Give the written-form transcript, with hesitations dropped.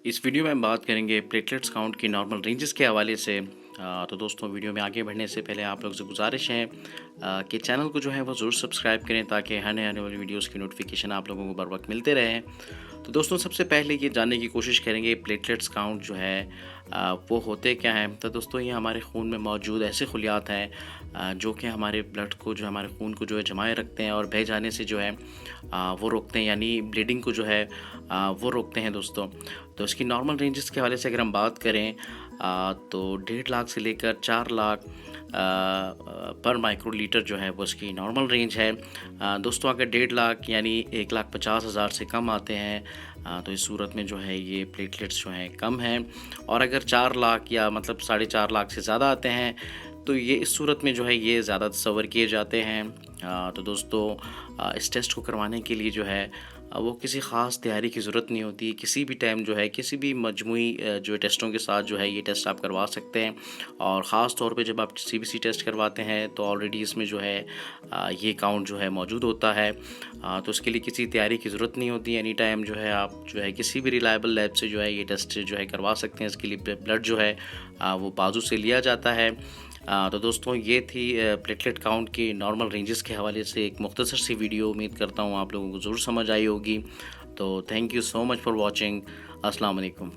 इस वीडियो में हम बात करेंगे प्लेटलेट्स काउंट की नॉर्मल रेंजेस के हवाले से। तो दोस्तों वीडियो में आगे बढ़ने से पहले आप लोग से गुजारिश है कि चैनल को जो है वो ज़रूर सब्सक्राइब करें ताकि आने वाली वीडियोस की नोटिफिकेशन आप लोगों को बर वक्त मिलते रहें। तो दोस्तों सबसे पहले ये जानने की कोशिश करेंगे प्लेटलेट्स काउंट जो है वो होते क्या हैं। तो दोस्तों ये हमारे खून में मौजूद ऐसे खलियात हैं जो कि हमारे ब्लड को जो हमारे खून को जो है जमाए रखते हैं और बह जाने से जो है वो रोकते हैं, यानी ब्लीडिंग को जो है वो रोकते हैं दोस्तों। तो इसकी नॉर्मल रेंजेस के हवाले से अगर हम बात करें तो 1.5 लाख से लेकर 4 लाख पर माइक्रोलीटर जो है वो इसकी नॉर्मल रेंज है। दोस्तों अगर 1.5 लाख यानी 1,50,000 से कम आते हैं तो इस सूरत में जो है ये प्लेटलेट्स जो हैं कम हैं। और अगर 4 लाख या मतलब 4.5 लाख से ज़्यादा आते हैं तो ये इस सूरत में जो है ये ज़्यादा तस्वर किए जाते हैं। तो दोस्तों इस टेस्ट को करवाने के लिए जो है वो किसी ख़ास तैयारी की ज़रूरत नहीं होती। किसी भी टाइम जो है किसी भी मजमूई जो टेस्टों के साथ जो है ये टेस्ट आप करवा सकते हैं। और ख़ास तौर पे जब आप सीबीसी टेस्ट करवाते हैं तो ऑलरेडी इसमें जो है ये काउंट जो है मौजूद होता है। तो उसके लिए किसी तैयारी की ज़रूरत नहीं होती। एनी टाइम जो है आप जो है किसी भी रिलायबल लैब से जो है ये टेस्ट जो है करवा सकते हैं। इसके लिए ब्लड जो है वो बाजू से लिया जाता है। तो दोस्तों ये थी प्लेटलेट काउंट की नॉर्मल रेंजेस के हवाले से एक मुख्तसर सी वीडियो। उम्मीद करता हूँ आप लोगों को ज़रूर समझ आई होगी। तो thank you so much for watching. अस्सलाम वालेकुम।